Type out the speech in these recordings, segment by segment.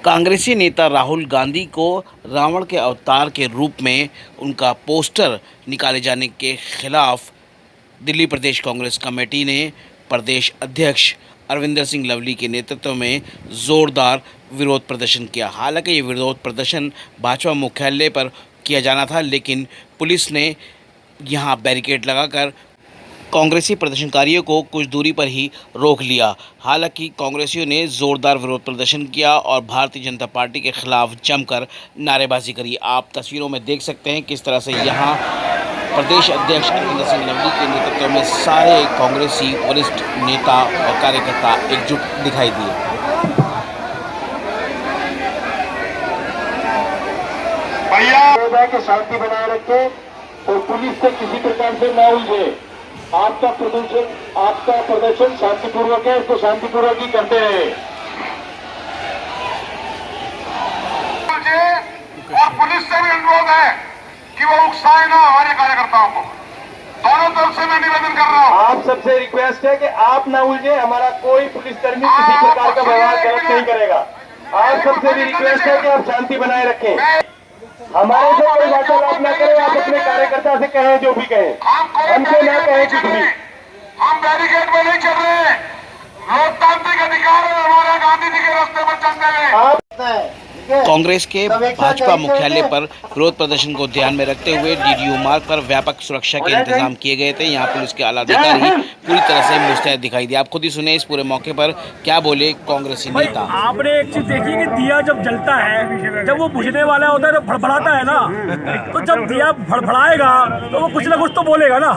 कांग्रेसी नेता राहुल गांधी को रावण के अवतार के रूप में उनका पोस्टर निकाले जाने के खिलाफ दिल्ली प्रदेश कांग्रेस कमेटी ने प्रदेश अध्यक्ष अरविंदर सिंह लवली के नेतृत्व में जोरदार विरोध प्रदर्शन किया। हालांकि ये विरोध प्रदर्शन भाजपा मुख्यालय पर किया जाना था, लेकिन पुलिस ने यहां बैरिकेड लगाकर कांग्रेसी प्रदर्शनकारियों को कुछ दूरी पर ही रोक लिया। हालांकि कांग्रेसियों ने जोरदार विरोध प्रदर्शन किया और भारतीय जनता पार्टी के खिलाफ जमकर नारेबाजी करी। आप तस्वीरों में देख सकते हैं किस तरह से यहां प्रदेश अध्यक्ष अरविंदर सिंह लवली के नेतृत्व में सारे कांग्रेसी वरिष्ठ नेता और कार्यकर्ता एकजुट दिखाई दिए। भैया के शांति बनाए रखे और पुलिस से किसी प्रकार से न उलझे। आपका प्रदर्शन शांतिपूर्वक है, इसको शांतिपूर्वक ही करते रहे। और पुलिस से भी अनुरोध है कि वो उकसाए ना हमारे कार्यकर्ताओं को। दोनों तरफ से मैं निवेदन कर रहा हूँ। आप सबसे रिक्वेस्ट है कि आप ना उलझे। हमारा कोई पुलिसकर्मी किसी प्रकार का व्यवहार गलत नहीं करेगा। आप सबसे भी रिक्वेस्ट है कि आप शांति बनाए रखें। हमारे से कोई वार्तालाप न करें। आप अपने कार्यकर्ता से कहें जो भी कहें, हमसे ना कहें कुछ भी। हम बैरिकेड में नहीं चल रहे। लोकतांत्रिक अधिकार है हमारा गांधी जी के रास्ते पर चलने में। कांग्रेस के भाजपा मुख्यालय पर विरोध प्रदर्शन को ध्यान में रखते हुए डीडीयू मार्ग पर व्यापक सुरक्षा के इंतजाम किए गए थे। यहां पुलिस के आला अधिकारी पूरी तरह से मुस्तैद दिखाई दिए। आप खुद ही सुने इस पूरे मौके पर क्या बोले कांग्रेसी नेता। आपने एक चीज देखी कि दिया जब जलता है, जब वो बुझने वाला होता है तो फड़फड़ाता है ना, तो जब दिया फड़फड़ाएगा तो वो कुछ ना कुछ तो बोलेगा ना।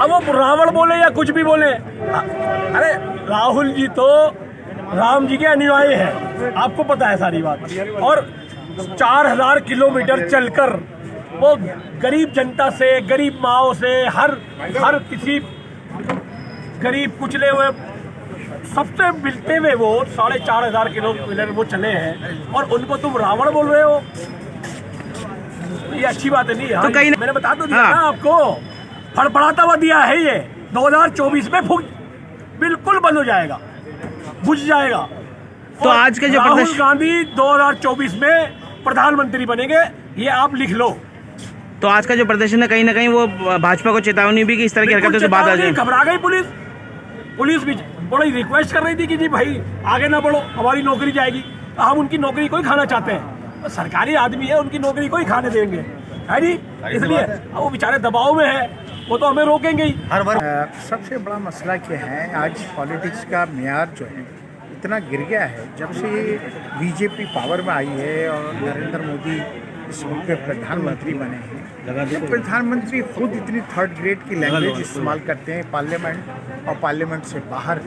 अब वो रावण बोले या कुछ भी बोले, अरे राहुल जी तो राम जी के अनुयायी है, आपको पता है सारी बात। और 4000 किलोमीटर चलकर वो गरीब जनता से, गरीब माओ से, हर किसी गरीब कुचले हुए सबसे मिलते हुए वो 4500 किलोमीटर वो चले हैं, और उनको तुम रावण बोल रहे हो, ये अच्छी बात नहीं है। तो कहीं मैंने बता तो दिया ना आपको, फड़फड़ाता हुआ दिया है ये। 2024 में बिल्कुल बंद हो जाएगा, बुझ जाएगा। तो आज के जो राहुल गांधी 2024 में प्रधानमंत्री बनेंगे, ये आप लिख लो। तो आज का जो प्रदर्शन है कहीं ना कहीं वो भाजपा को चेतावनी भी कि इस तरह की हरकतों से बात आ जाए। घबरा गई पुलिस भी बड़ी रिक्वेस्ट कर रही थी कि जी भाई आगे ना बढ़ो, हमारी नौकरी जाएगी। हम उनकी नौकरी को ही खाना चाहते हैं, तो सरकारी आदमी है, उनकी नौकरी को ही खाने देंगे, है नी? इसलिए वो बेचारे दबाव में है, वो तो हमें रोकेंगे ही। सबसे बड़ा मसला क्या है, आज पॉलिटिक्स का मेयार जो है इतना गिर गया है। जब से बीजेपी पावर में आई है और नरेंद्र मोदी इस मुल्क के प्रधानमंत्री बने हैं, जब प्रधानमंत्री खुद इतनी थर्ड ग्रेड की लैंग्वेज इस्तेमाल करते हैं पार्लियामेंट और पार्लियामेंट से बाहर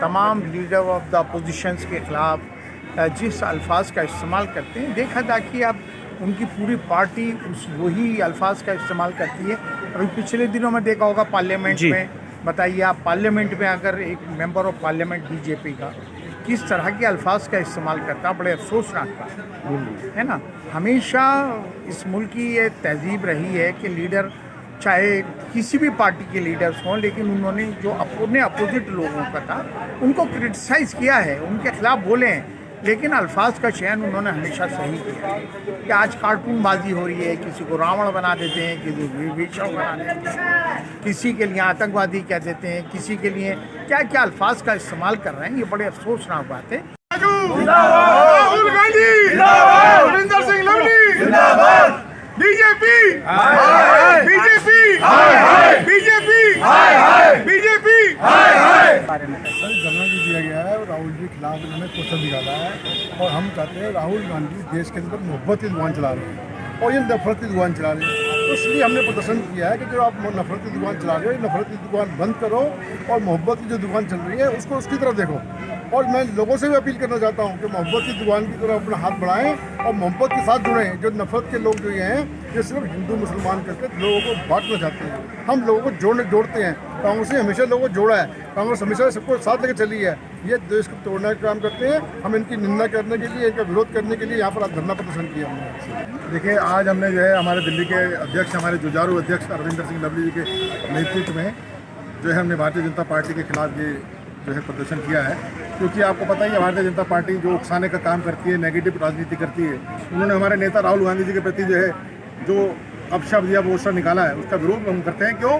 तमाम लीडर ऑफ द अपोजिशंस के खिलाफ जिस अल्फाज का इस्तेमाल करते हैं, देखा था कि अब उनकी पूरी पार्टी वही अल्फाज का इस्तेमाल करती है। अभी पिछले दिनों में देखा होगा पार्लियामेंट में, बताइए आप पार्लियामेंट में अगर एक मेंबर ऑफ पार्लियामेंट बीजेपी का किस तरह के अल्फाज का इस्तेमाल करता, बड़े अफसोसनाक बात है ना। हमेशा इस मुल्क की ये तहजीब रही है कि लीडर चाहे किसी भी पार्टी के लीडर्स हों, लेकिन उन्होंने जो अपने अपोजिट लोगों का था उनको क्रिटिसाइज़ किया है, उनके खिलाफ बोले हैं, लेकिन अल्फाज का चयन उन्होंने हमेशा सही किया है। कि आज कार्टूनबाजी हो रही है, किसी को रावण बना देते हैं, किसी को विषम बना देते हैं, किसी के लिए आतंकवादी कह देते हैं, किसी के लिए क्या क्या अल्फाज का इस्तेमाल कर रहे हैं, ये बड़े अफसोसनाक बात है। Rahul Gandhi, Arvinder Singh Lovely, BJP, BJP, BJP, BJP. धरना भी दिया गया है और राहुल जी के खिलाफ उन्होंने पोस्टर निकाला है, और हम चाहते हैं राहुल गांधी देश के अंदर मोहब्बत की दुकान चला रहे हैं और ये नफरत की दुकान चला रहे हैं। तो इसलिए हमने प्रदर्शन किया है कि जो आप नफरत की दुकान चला रहे हो, नफरत की दुकान बंद करो और मोहब्बत की जो दुकान चल रही है उसको उसकी तरफ देखो। और मैं लोगों से भी अपील करना चाहता हूँ कि मोहब्बत की दुकान की तरफ अपना हाथ बढ़ाएं और मोहब्बत के साथ जुड़ें। जो नफरत के लोग जो ये हैं, ये सिर्फ हिंदू मुसलमान करके लोगों को बांटना चाहते हैं। हम लोगों को जोड़ते हैं। कांग्रेस ने हमेशा लोगों को जोड़ा है, कांग्रेस हमेशा सबको साथ लेकर चली है। ये देश को तोड़ने का काम करते हैं। हम इनकी निंदा करने के लिए, इनका विरोध करने के लिए यहाँ पर आज धरना प्रदर्शन किया हमने। देखिए, आज हमने जो है हमारे दिल्ली के अध्यक्ष, हमारे जुझारू अध्यक्ष अरविंदर सिंह लवली जी के नेतृत्व में जो है हमने भारतीय जनता पार्टी के खिलाफ ये जो है प्रदर्शन किया है, क्योंकि आपको पता ही है भारतीय जनता पार्टी जो उकसाने का काम करती है, नेगेटिव राजनीति करती है। उन्होंने हमारे नेता राहुल गांधी जी के प्रति जो अपशब्द या पोस्टर निकाला है उसका विरोध हम करते हैं। क्यों?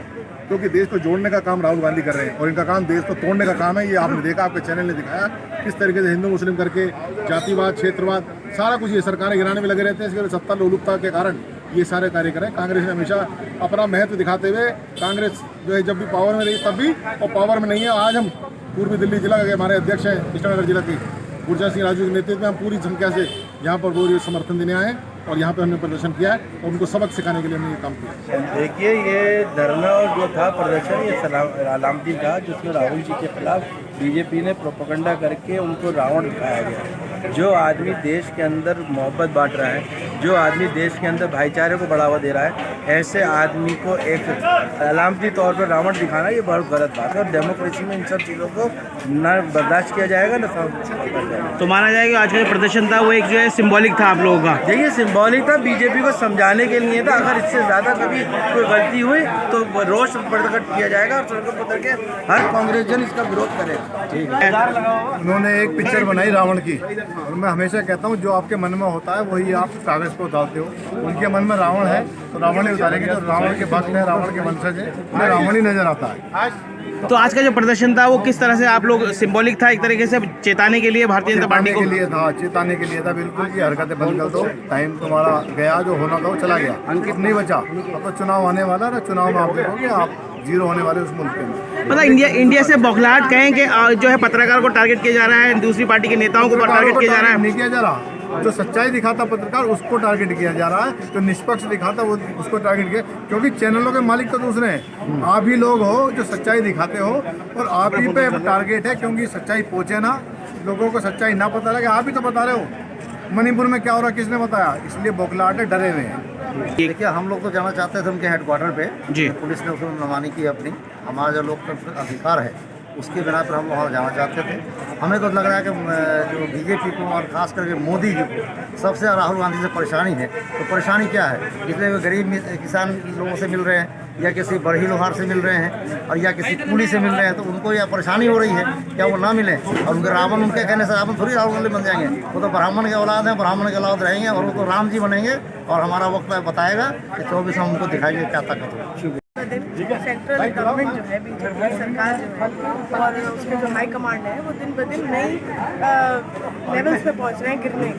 क्योंकि देश को जोड़ने का काम राहुल गांधी कर रहे हैं और इनका काम देश को तोड़ने का काम है। ये आपने देखा, आपके चैनल ने दिखाया किस तरीके से हिंदू मुस्लिम करके जातिवाद, क्षेत्रवाद, सारा कुछ ये सरकारें गिराने में लगे रहते हैं। इसके सत्ता लोलुपता के कारण ये सारे कार्य करें। कांग्रेस ने हमेशा अपना महत्व दिखाते हुए, कांग्रेस जो है जब भी पावर में रही तब भी, और पावर में नहीं है आज। हम पूर्वी दिल्ली जिला के हमारे अध्यक्ष हैं कृष्णनगर जिला की गुर्जर सिंह राजू के नेतृत्व में हम पूरी संख्या से यहाँ पर वो समर्थन देने आए और यहाँ पे हमने प्रदर्शन किया है और उनको सबक सिखाने के लिए हमने ये काम किया। देखिए, ये धरना जो था प्रदर्शन ये अलामती था, जिसमें राहुल जी के खिलाफ बीजेपी ने प्रोपेगेंडा करके उनको रावण दिखाया गया। जो आदमी देश के अंदर मोहब्बत बांट रहा है, जो आदमी देश के अंदर भाईचारे को बढ़ावा दे रहा है, ऐसे आदमी को एक अलामती तौर पर रावण दिखाना ये बहुत गलत बात है। और डेमोक्रेसी में इन सब चीज़ों को न बर्दाश्त किया जाएगा न समझ। तो माना जाएगा आज का जो प्रदर्शन था वो एक जो है सिंबॉलिक था आप लोगों का? देखिए, सिंबॉलिक था, बीजेपी को समझाने के लिए था। अगर इससे ज़्यादा कभी कोई गलती हुई तो रोष प्रकट किया जाएगा और सड़कों पर उतर के हर कांग्रेस जन इसका विरोध करेगा। उन्होंने एक पिक्चर बनाई रावण की, और मैं हमेशा कहता हूँ जो आपके मन में होता है वही आप कागज़ पर उतारते हो। उनके मन में रावण है तो रावण ही उतारेंगे। जो रावण के भक्त है, रावण के वंशज है, उन्हें रावण ही नजर आता है। तो आज का जो प्रदर्शन था वो किस तरह से आप लोग सिंबॉलिक था, एक तरीके से चेताने के लिए भारतीय जनता पार्टी को? चेताने के लिए था बिल्कुल, कि हरकतें बंद कर दो, टाइम तुम्हारा गया, जो होना था वो चला गया, अंकित नहीं बचा। अब तो चुनाव आने वाला है, चुनाव में आप देखोगे आप जीरो होने वाले उस मुल्क में। मतलब इंडिया से बौखलाहट कहें कि जो है पत्रकार को टारगेट किया जा रहा है, दूसरी पार्टी के नेताओं को टारगेट किया जा रहा है? नहीं किया जा रहा। जो सच्चाई दिखाता पत्रकार उसको टारगेट किया जा रहा है, जो निष्पक्ष दिखाता वो उसको टारगेट किया, क्योंकि चैनलों के मालिक तो दूसरे हैं। आप ही लोग हो जो सच्चाई दिखाते हो और आप ही पे टारगेट है, क्योंकि सच्चाई पहुंचे ना, लोगों को सच्चाई ना पता लगे। आप ही तो बता रहे हो मणिपुर में क्या हो रहा है, किसने बताया? इसलिए बौखलाहट है, डरे हुए हैं। देखिए, हम लोग तो जाना चाहते थे उनके हेडक्वार्टर पे जी। पुलिस ने उसमें मनमानी की अपनी। हमारा जो लोकतंत्र अधिकार है उसके बिना पर हम वहाँ जाना चाहते थे। हमें तो लग रहा है कि जो बीजेपी को और खास करके मोदी जी को सबसे राहुल गांधी से परेशानी है। तो परेशानी क्या है? इसलिए वे गरीब किसान लोगों से मिल रहे हैं, या किसी बरही लोहार से मिल रहे हैं, और या किसी कूली से मिल रहे हैं, तो उनको यह परेशानी हो रही है क्या वो ना मिले। और उनके रावण, उनके कहने से रावण थोड़ी राहुल गांधी बन जाएंगे। वो तो ब्राह्मण के औलाद हैं, ब्राह्मण के औलाद रहेंगे और वो तो राम जी बनेंगे। और हमारा वक्त बताएगा कि 24 हम उनको दिखाएंगे क्या ताकत है। सेंट्रल गवर्नमेंट जो है, बीजेपी सरकार जो है और उसके जो हाई कमांड है, वो दिन ब दिन नई लेवल्स पे पहुंच रहे हैं गिरने।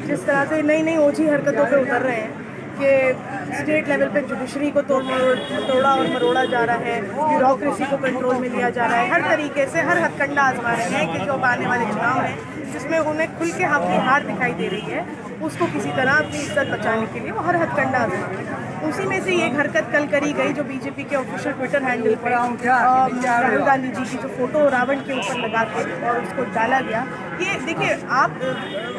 जिस तरह से नई नई ओछी हरकतों पे उतर रहे हैं कि स्टेट लेवल पे जुडिशरी को तोड़ा और मरोड़ा जा रहा है, ब्यूरोक्रेसी को कंट्रोल में लिया जा रहा है, हर तरीके से हर हथकंडा आजमा रहे हैं कि जो आने वाले चुनाव हैं जिसमें उन्हें खुल के अपनी हार दिखाई दे रही है, उसको किसी तरह अपनी इज्जत बचाने के लिए वो हर हथकंडा आजमा रहे हैं। उसी में से एक हरकत कल करी गई जो बीजेपी के ऑफिशियल ट्विटर हैंडल पर राहुल गांधी जी की जो फोटो रावण के ऊपर लगा के और उसको डाला गया। ये देखिए, आप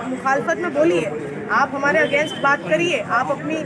मुखालफत में बोलिए, आप हमारे अगेंस्ट बात करिए, आप अपनी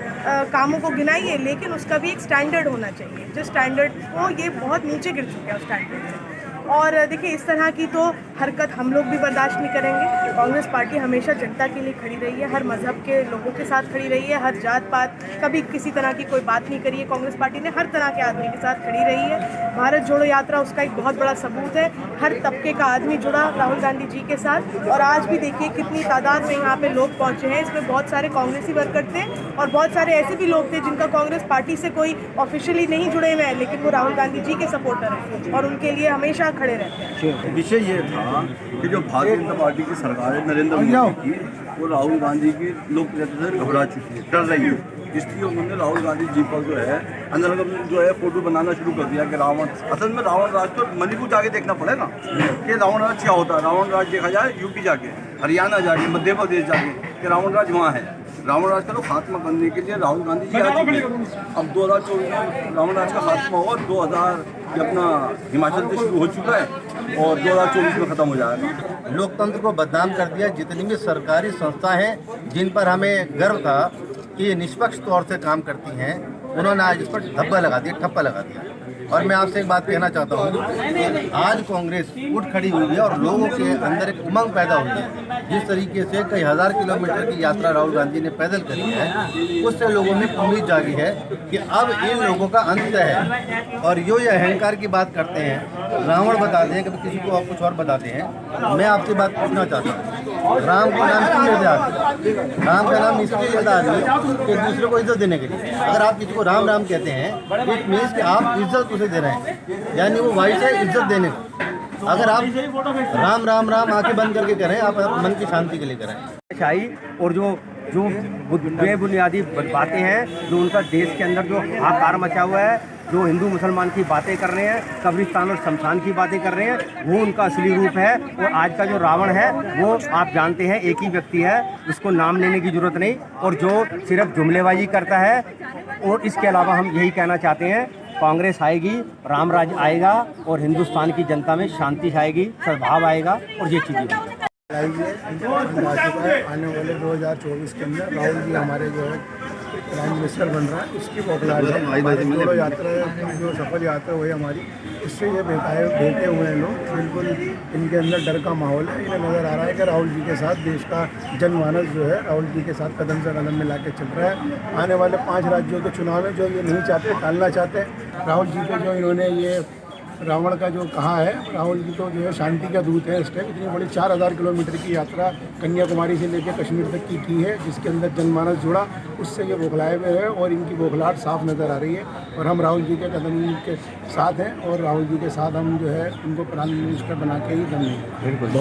कामों को गिनाइए, लेकिन उसका भी एक स्टैंडर्ड होना चाहिए। जो स्टैंडर्ड को ये बहुत नीचे गिर चुका है उस स्टैंडर्ड से। और देखिए, इस तरह की तो हरकत हम लोग भी बर्दाश्त नहीं करेंगे। कांग्रेस पार्टी हमेशा जनता के लिए खड़ी रही है, हर मजहब के लोगों के साथ खड़ी रही है, हर जात पात कभी किसी तरह की कोई बात नहीं करी है। कांग्रेस पार्टी ने हर तरह के आदमी के साथ खड़ी रही है। भारत जोड़ो यात्रा उसका एक बहुत बड़ा सबूत है। हर तबके का आदमी जुड़ा राहुल गांधी जी के साथ। और आज भी देखिए कितनी तादाद में यहाँ पे लोग पहुँचे हैं। इसमें बहुत सारे कांग्रेसी वर्कर थे और बहुत सारे ऐसे भी लोग थे जिनका कांग्रेस पार्टी से कोई ऑफिशियली नहीं जुड़े हुए हैं, लेकिन वो राहुल गांधी जी के सपोर्टर हैं और उनके लिए हमेशा खड़े रहते हैं। विषय ये था कि जो भारतीय जनता पार्टी की सरकार है नरेंद्र मोदी की, वो राहुल गांधी की लोकप्रियता से घबरा चुकी है, डर रही है। इसलिए उन्होंने राहुल गांधी जी पर जो है अंदर जो है फोटो बनाना शुरू कर दिया कि रावण, असल में रावण राज तो मणिपुर जाके देखना पड़ेगा कि रावण राज क्या होता है। रावण राज देखा जाए यूपी जाके, हरियाणा जाके, मध्य प्रदेश जाके, कि रावण राज वहाँ है। रावण राज का तो खात्मा करने के लिए राहुल गांधी जी आ चुके हैं। अब 2024 में रावण राज का खात्मा होगा, 2000 अपना हिमाचल से शुरू हो चुका है और 2024 में खत्म हो जाएगा। लोकतंत्र को बदनाम कर दिया। जितनी भी सरकारी संस्था हैं जिन पर हमें गर्व था कि ये निष्पक्ष तौर से काम करती हैं, उन्होंने आज इस पर धब्बा लगा दिया, ठप्पा लगा दिया। और मैं आपसे एक बात कहना चाहता हूँ, आज कांग्रेस उठ खड़ी हुई है और लोगों के अंदर एक उमंग पैदा हुई है। जिस तरीके से कई हज़ार किलोमीटर की यात्रा राहुल गांधी ने पैदल करी है, उससे लोगों में उम्मीद जागी है कि अब इन लोगों का अंत है। और जो ये अहंकार की बात करते हैं, रावण बताते हैं, कभी किसी को आप कुछ और बताते हैं। मैं आपसे बात पूछना चाहता हूँ, राम का नाम क्यों लेते आदमी? राम का नाम इसलिए लेता आदमी कि दूसरे को इज्जत देने के लिए। अगर आप किसी को राम राम कहते हैं, इट मीन्स कि आप इज्जत उसे दे रहे हैं, यानी वो वाइस है इज्जत देने को। अगर आप राम राम राम आंखें बंद करके करें, आप मन की शांति के लिए करें। शाही और जो बेबुनियादी बातें हैं, जो उनका देश के अंदर जो हाहाकार मचा हुआ है, जो हिंदू मुसलमान की बातें कर रहे हैं, कब्रिस्तान और शमशान की बातें कर रहे हैं, वो उनका असली रूप है। और आज का जो रावण है वो आप जानते हैं एक ही व्यक्ति है, उसको नाम लेने की जरूरत नहीं, और जो सिर्फ जुमलेबाजी करता है। और इसके अलावा हम यही कहना चाहते हैं, कांग्रेस आएगी, रामराज आएगा और हिंदुस्तान की जनता में शांति आएगी, सद्भाव आएगा और ये चीज़ें आने वाले 2024 के अंदर राहुल जी हमारे जो है प्राइम मिनिस्टर बन रहा है, उसकी पॉपुलर है। यात्रा जो सफल यात्रा हुई हमारी, इससे ये बैठे हुए हैं लोग, बिल्कुल इनके अंदर डर का माहौल है। इन्हें नज़र आ रहा है कि राहुल जी के साथ देश का जनमानस जो है राहुल जी के साथ कदम से कदम मिला के चल रहा है। आने वाले 5 राज्यों के चुनाव में जो ये नहीं चाहते, टालना चाहते, राहुल जी पे जो इन्होंने ये रावण का जो कहा है, राहुल जी तो जो है शांति का दूत है। इस टाइम इतनी बड़ी 4000 किलोमीटर की यात्रा कन्याकुमारी से लेकर कश्मीर तक की है, जिसके अंदर जनमानस जुड़ा, उससे ये बौखलाए हुए हैं और इनकी बौखलाहट साफ नज़र आ रही है। और हम राहुल जी के कदम के साथ हैं और राहुल जी के साथ हम जो है उनको प्राइम मिनिस्टर बना के ही दम लेंगे।